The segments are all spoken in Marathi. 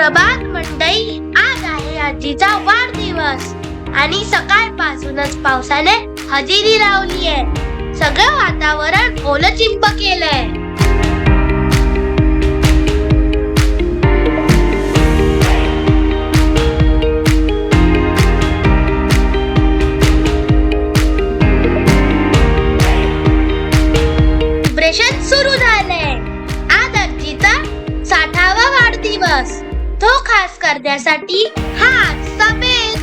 सुप्रभात मंडळी, आज आहे आजीचा वाढदिवस आणि सकाळपासूनच पावसाने हजेरी लावली आहे. सगळं वातावरण ओलचिंब केलंय. सेलिब्रेशन सुरू झालंय. आज आजीचा 60वा वाढदिवस. तो खास करण्यासाठी हा आजचा बेत.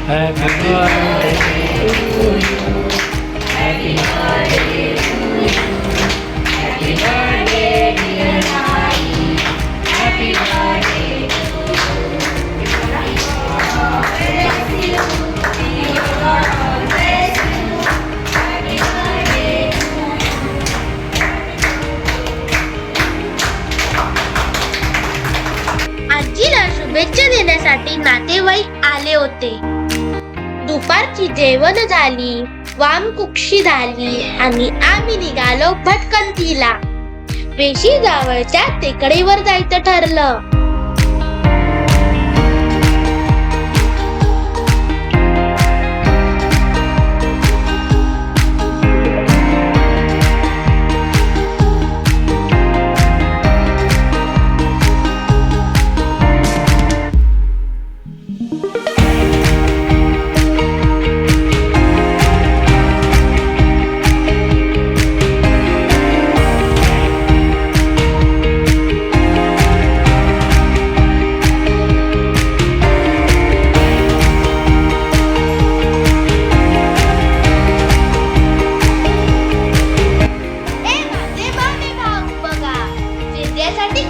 Happy birthday to you. Happy birthday to you. Happy birthday dear Sai. Happy birthday to you. God bless you. God bless you. Happy birthday to you. आजीला शुभेच्छा देण्यासाठी नातेवाईक आले होते. दुपारची जेवण झाली, वामकुक्षी झाली आणि आम्ही निघालो भटकंतीला. वेशी जवळच्या टेकडीवर जायचं ठरलं.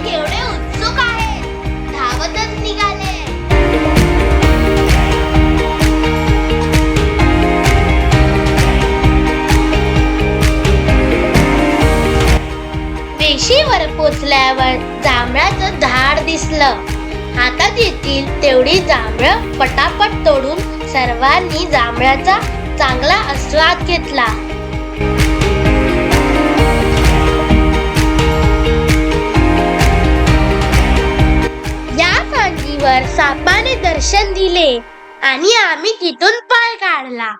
केवढे उत्सुक आहे, धावतच निघाले. वेशीवर पोचल्यावर जांभळाचं झाड दिसलं. हातात येतील तेवढी जांभळं पटापट तोडून सर्वांनी जांभळाचा चांगला आस्वाद घेतला. वर सापाने दर्शन दिले आणि आम्ही तिथून पळ काढला.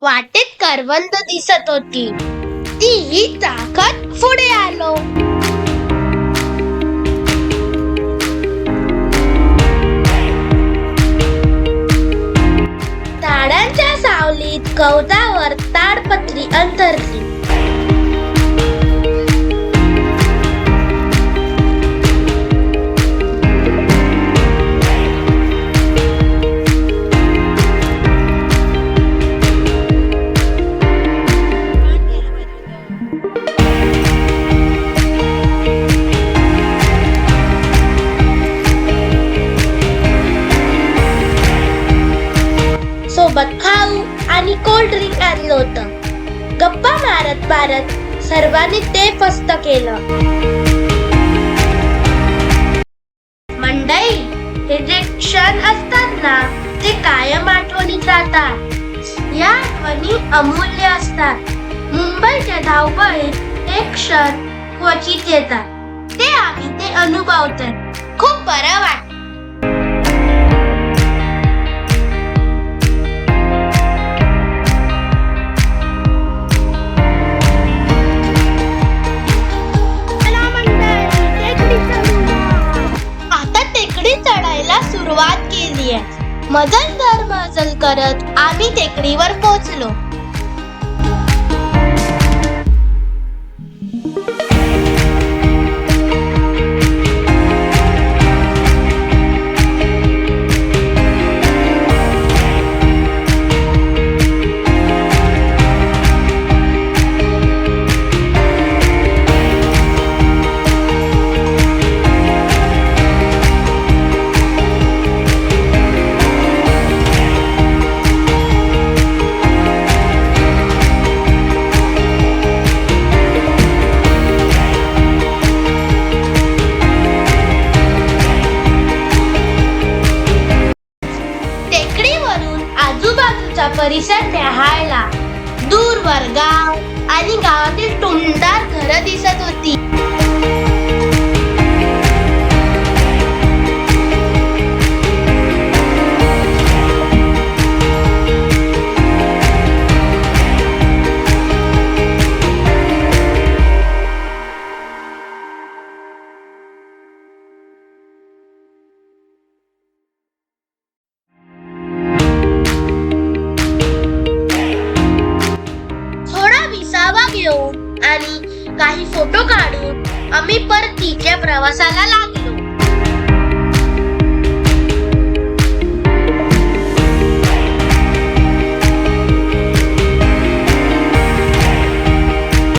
वाटेत करवंद दिसत होती, तीही चाकत पुढे आलो. झाडांच्या सावलीत गवतावर ताडपत्री अंतरली. सोबत खाऊ आणि कोल्ड ड्रिंक आणलं होतं. गप्पा मारत मारत सर्वांनी ते फस्त केलं. मंडळी, हे जे क्षण असतात ना, ते कायम आठवणीत राहतात. या आठवणी अमूल्य असतात. मुंबईच्या धावपळीत हे क्षण क्वचित येतात. ते आम्ही ते अनुभवतोय. खूप बरं वाटतं. चढायला सुरुवात केली आहे. मजल दर मजल करत आम्ही टेकडीवर पोहोचलो. परिसर न्याहाळला. दूरवर गाव आणि गावातील टुमदार घरं दिसत होती. आढावा घेऊन आणि काही फोटो काढून आम्ही परतीच्या प्रवासाला लागलो.